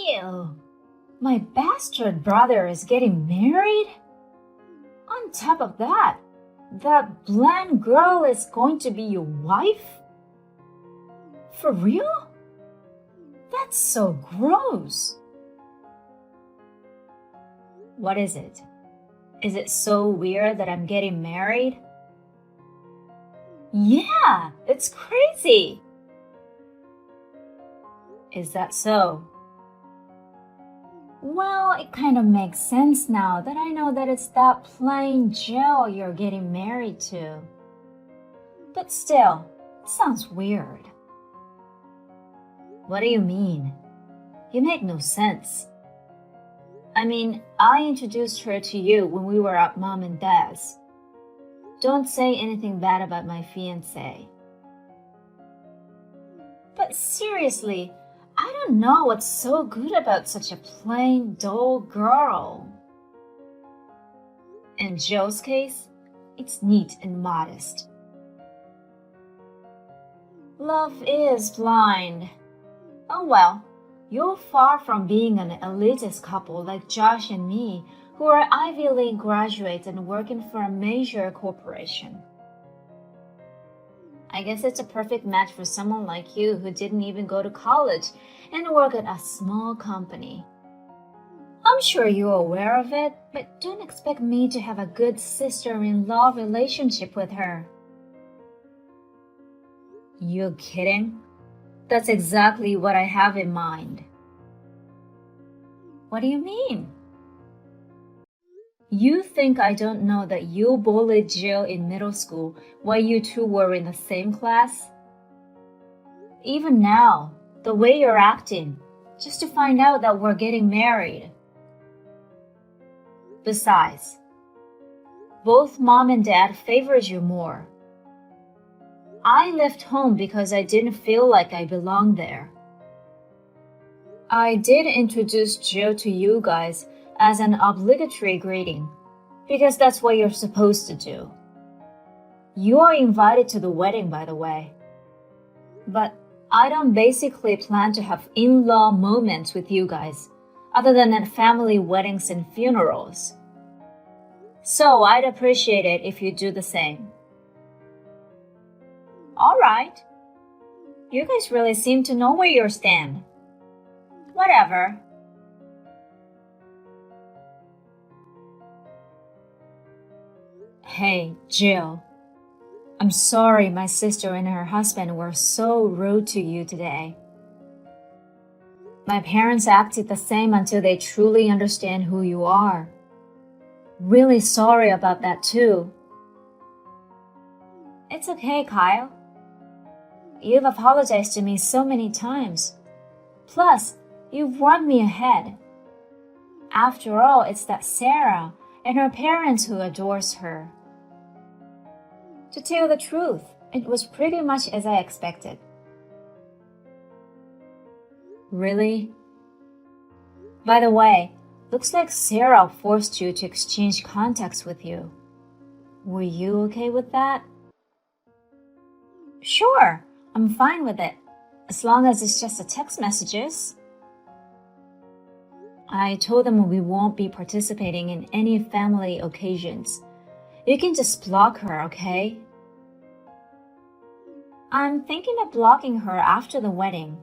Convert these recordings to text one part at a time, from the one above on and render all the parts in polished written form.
Ew! My bastard brother is getting married? On top of that, that blonde girl is going to be your wife? For real? That's so gross. What is it? Is it so weird that I'm getting married? Yeah, it's crazy. Is that so? Well, it kind of makes sense now that I know that it's that plain Joe you're getting married to. But still, it sounds weird. What do you mean? You make no sense. I mean, I introduced her to you when we were at Mom and Dad's. Don't say anything bad about my fiancé. But seriously, I don't know what's so good about such a plain, dull girl. In Joe's case, it's neat and modest. Love is blind. Oh well, you're far from being an elitist couple like Josh and me, who are Ivy League graduates and working for a major corporation. I guess it's a perfect match for someone like you who didn't even go to college and work at a small company. I'm sure you're aware of it, but don't expect me to have a good sister-in-law relationship with her. You're kidding? That's exactly what I have in mind. What do you mean? You think I don't know that you bullied Jill in middle school while you two were in the same class? Even now, the way you're acting, just to find out that we're getting married. Besides, both Mom and Dad favored you more. I left home because I didn't feel like I belonged there. I did introduce Jill to you guys as an obligatory greeting, because that's what you're supposed to do. You are invited to the wedding, by the way. But I don't basically plan to have in-law moments with you guys, other than at family weddings and funerals. So I'd appreciate it if you do the same. All right. You guys really seem to know where you stand. Whatever. Hey, Jill. I'm sorry my sister and her husband were so rude to you today. My parents acted the same until they truly understand who you are. Really sorry about that too. It's okay, Kyle. You've apologized to me so many times. Plus, you've won me ahead. After all, it's that Sarah and her parents who adores her. To tell the truth, it was pretty much as I expected. Really? By the way, looks like Sarah forced you to exchange contacts with you. Were you okay with that? Sure, I'm fine with it, as long as it's just a text messages. I told them we won't be participating in any family occasions. You can just block her, okay? I'm thinking of blocking her after the wedding.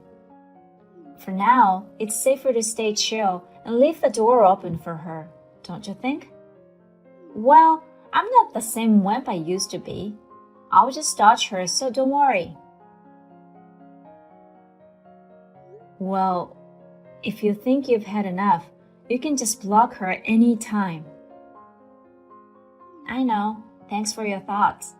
For now, it's safer to stay chill and leave the door open for her, don't you think? Well, I'm not the same wimp I used to be. I'll just dodge her, so don't worry. Well, if you think you've had enough, you can just block her any time. I know. Thanks for your thoughts.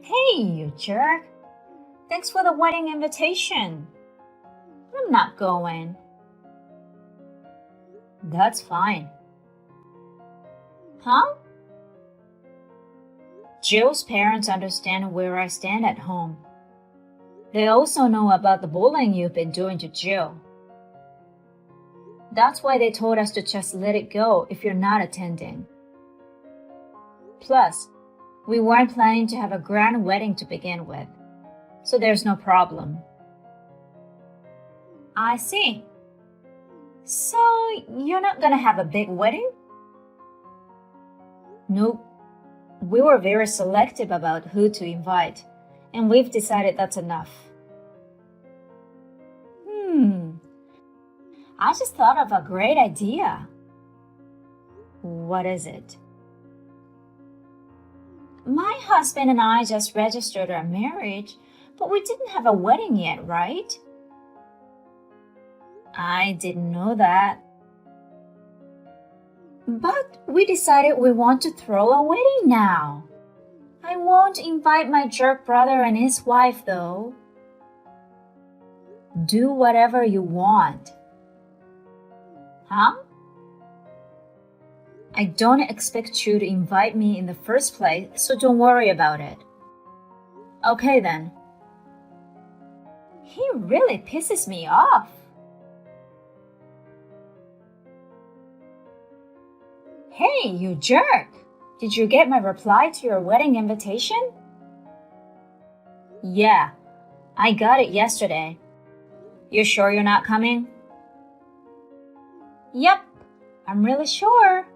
Hey, you jerk. Thanks for the wedding invitation. I'm not going. That's fine. Huh? Jill's parents understand where I stand at home. They also know about the bullying you've been doing to Jill. That's why they told us to just let it go if you're not attending. Plus, we weren't planning to have a grand wedding to begin with. so there's no problem. I see. So you're not gonna have a big wedding? Nope. We were very selective about who to invite, and we've decided that's enough. I just thought of a great idea. What is it? My husband and I just registered our marriage, but we didn't have a wedding yet, right? I didn't know that. But we decided we want to throw a wedding now. I won't invite my jerk brother and his wife, though. Do whatever you want. Huh? I don't expect you to invite me in the first place, so don't worry about it. Okay then. He really pisses me off. Hey, you jerk! Did you get my reply to your wedding invitation? Yeah, I got it yesterday. You sure you're not coming? Yep, I'm really sure.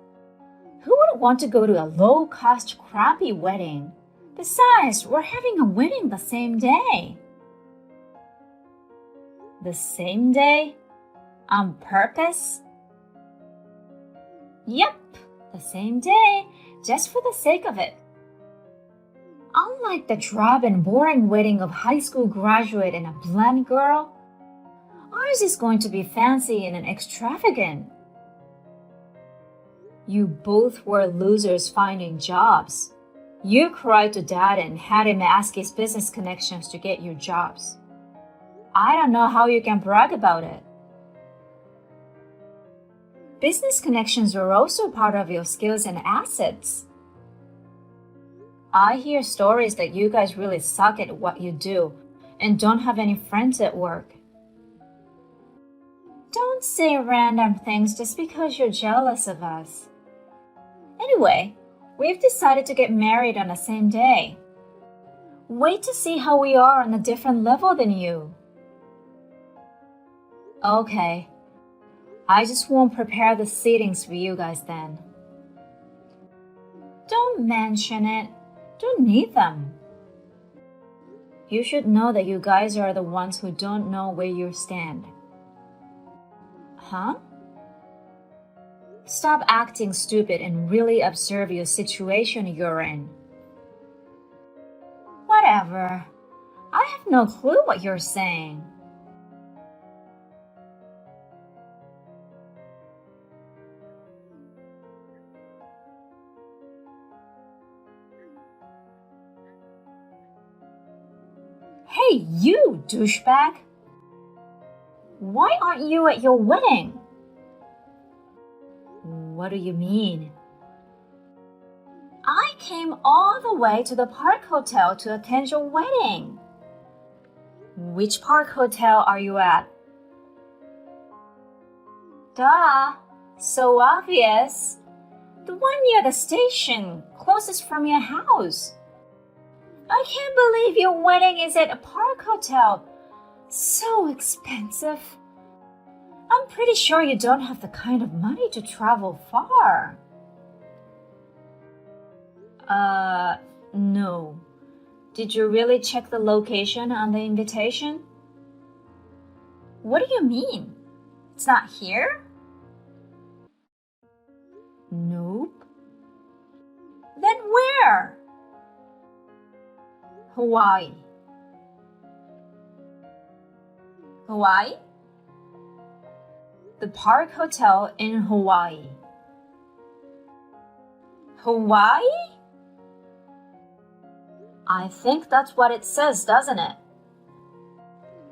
Who would want to go to a low-cost, crappy wedding? Besides, we're having a wedding the same day. The same day? On purpose? Yep, the same day, just for the sake of it. Unlike the drab and boring wedding of high school graduate and a blonde girl, ours is going to be fancy and extravagant. You both were losers finding jobs. You cried to dad and had him ask his business connections to get you jobs. I don't know how you can brag about it. Business connections are also part of your skills and assets. I hear stories that you guys really suck at what you do and don't have any friends at work. Don't say random things just because you're jealous of us. Anyway, we've decided to get married on the same day. Wait to see how we are on a different level than you. Okay. I just won't prepare the seatings for you guys then. Don't mention it. Don't need them. You should know that you guys are the ones who don't know where you stand. Huh? Stop acting stupid and really observe your situation you're in. Whatever. I have no clue what you're saying. Hey, you douchebag! Why aren't you at your wedding? What do you mean? I came all the way to the Park Hotel to attend your wedding. Which Park Hotel are you at? Duh, so obvious. The one near the station, closest from your house. I can't believe your wedding is at a Park Hotel. So expensive. I'm pretty sure you don't have the kind of money to travel far. No. Did you really check the location on the invitation? What do you mean? It's not here? Nope. Then where? Hawaii. Hawaii? The Park Hotel in Hawaii. Hawaii? I think that's what it says, doesn't it?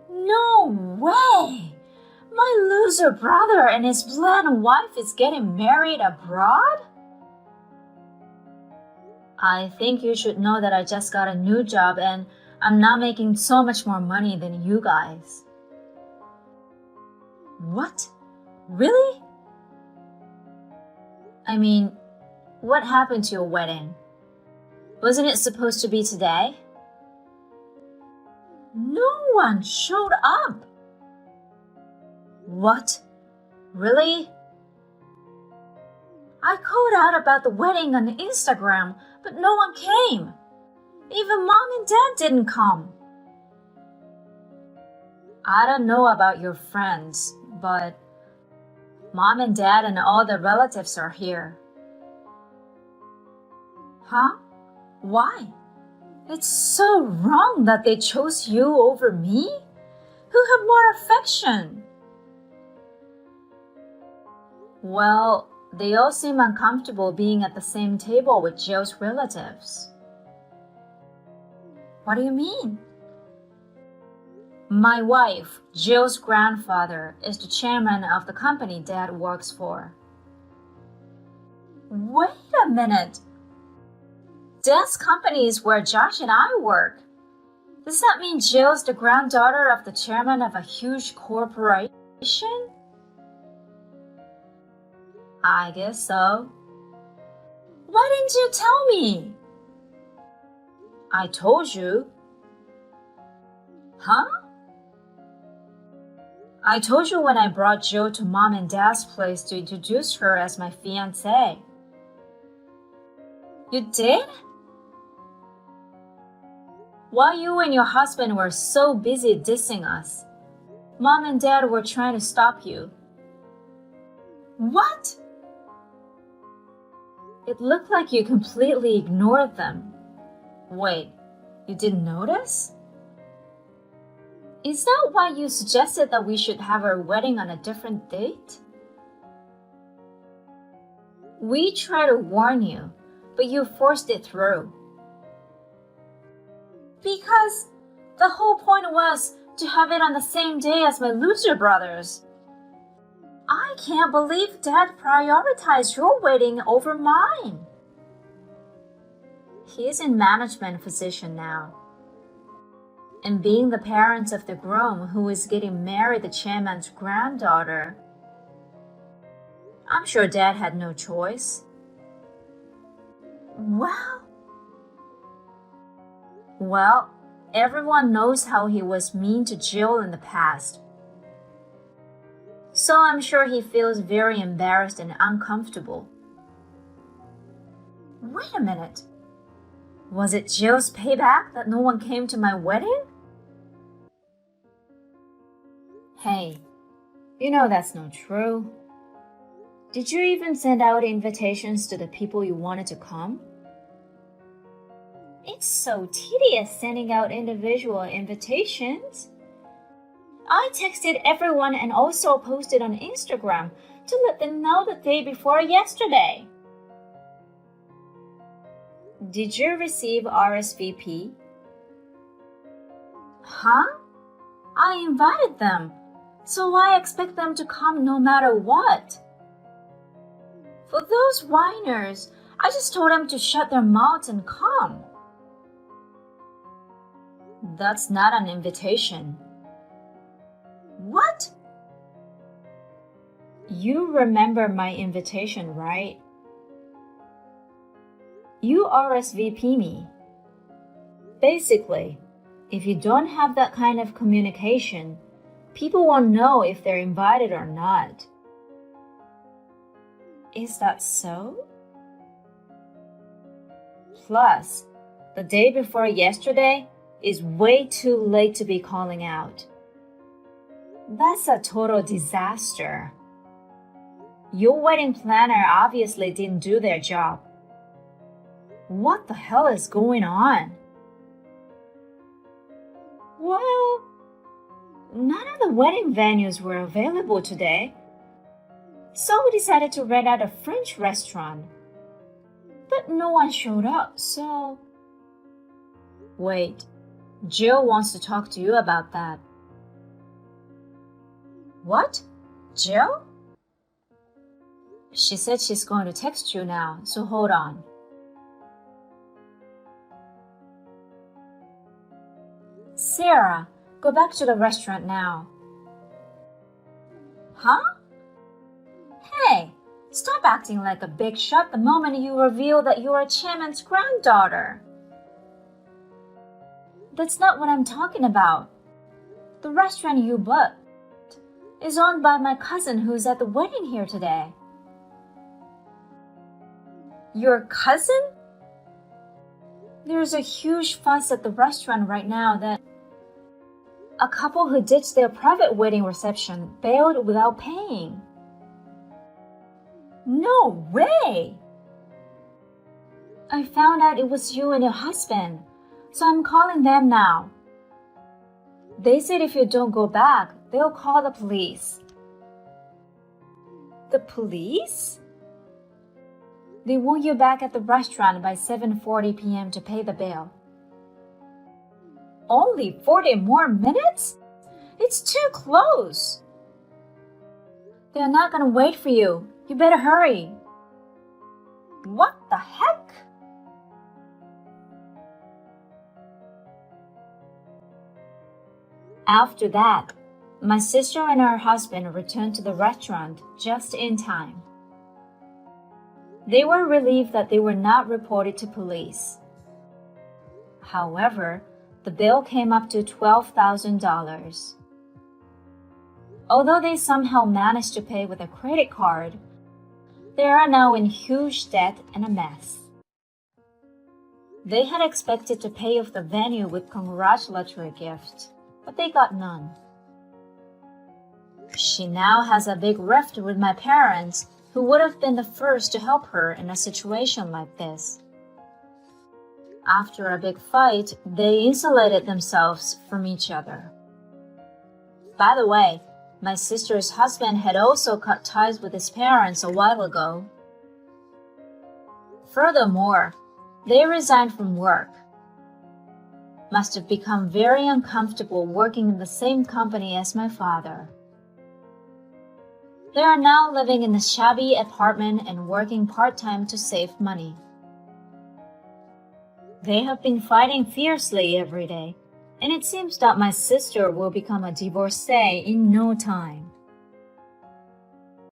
No way! My loser brother and his blonde wife is getting married abroad? I think you should know that I just got a new job and I'm not making so much more money than you guys. What? Really? I mean, what happened to your wedding? Wasn't it supposed to be today? No one showed up. What? Really? I called out about the wedding on Instagram, but no one came. Even Mom and Dad didn't come. I don't know about your friends, but Mom and Dad and all the relatives are here. Huh? Why? It's so wrong that they chose you over me? Who have more affection? Well, they all seem uncomfortable being at the same table with Joe's relatives. What do you mean? My wife, Jill's grandfather, is the chairman of the company Dad works for. Wait a minute. Dad's company is where Josh and I work. Does that mean Jill's the granddaughter of the chairman of a huge corporation? I guess so. Why didn't you tell me? I told you. Huh? I told you when I brought Jill to Mom and Dad's place to introduce her as my fiancée. You did? While you and your husband were so busy dissing us, Mom and Dad were trying to stop you. What? It looked like you completely ignored them. Wait, you didn't notice? Is that why you suggested that we should have our wedding on a different date? We tried to warn you, but you forced it through. Because the whole point was to have it on the same day as my loser brothers. I can't believe Dad prioritized your wedding over mine. He's in management position now. And being the parents of the groom who is getting married the chairman's granddaughter, I'm sure Dad had no choice. Well, everyone knows how he was mean to Jill in the past. So I'm sure he feels very embarrassed and uncomfortable. Wait a minute. Was it Jill's payback that no one came to my wedding? Hey, you know that's not true. Did you even send out invitations to the people you wanted to come? It's so tedious sending out individual invitations. I texted everyone and also posted on Instagram to let them know the day before yesterday. Did you receive RSVP? Huh? I invited them, so I expect them to come no matter what. For those whiners, I just told them to shut their mouths and come. That's not an invitation. What? You remember my invitation, right? You RSVP me. Basically, if you don't have that kind of communication, people won't know if they're invited or not. Is that so? Plus, the day before yesterday is way too late to be calling out. That's a total disaster. Your wedding planner obviously didn't do their job. What the hell is going on? Well, none of the wedding venues were available today, so we decided to rent out a French restaurant. But no one showed up, so... Wait, Jill wants to talk to you about that. What? Jill? She said she's going to text you now, so hold on. Sarah, go back to the restaurant now. Huh? Hey, stop acting like a big shot the moment you reveal that you are Chairman's granddaughter. That's not what I'm talking about. The restaurant you booked is owned by my cousin who's at the wedding here today. Your cousin? There's a huge fuss at the restaurant right now that a couple who ditched their private wedding reception bailed without paying. No way! I found out it was you and your husband, so I'm calling them now. They said if you don't go back, they'll call the police. The police? They want you back at the restaurant by 7:40 p.m. to pay the bill. Only 40 more minutes? It's too close. They're not gonna wait for you. You better hurry. What the heck? After that, my sister and her husband returned to the restaurant just in time. They were relieved that they were not reported to police. However, the bill came up to $12,000. Although they somehow managed to pay with a credit card, they are now in huge debt and a mess. They had expected to pay off the venue with congratulatory gifts, but they got none. She now has a big rift with my parents, who would have been the first to help her in a situation like this. After a big fight, they insulated themselves from each other. By the way, my sister's husband had also cut ties with his parents a while ago. Furthermore, they resigned from work. Must have become very uncomfortable working in the same company as my father. They are now living in a shabby apartment and working part-time to save money. They have been fighting fiercely every day, and it seems that my sister will become a divorcee in no time.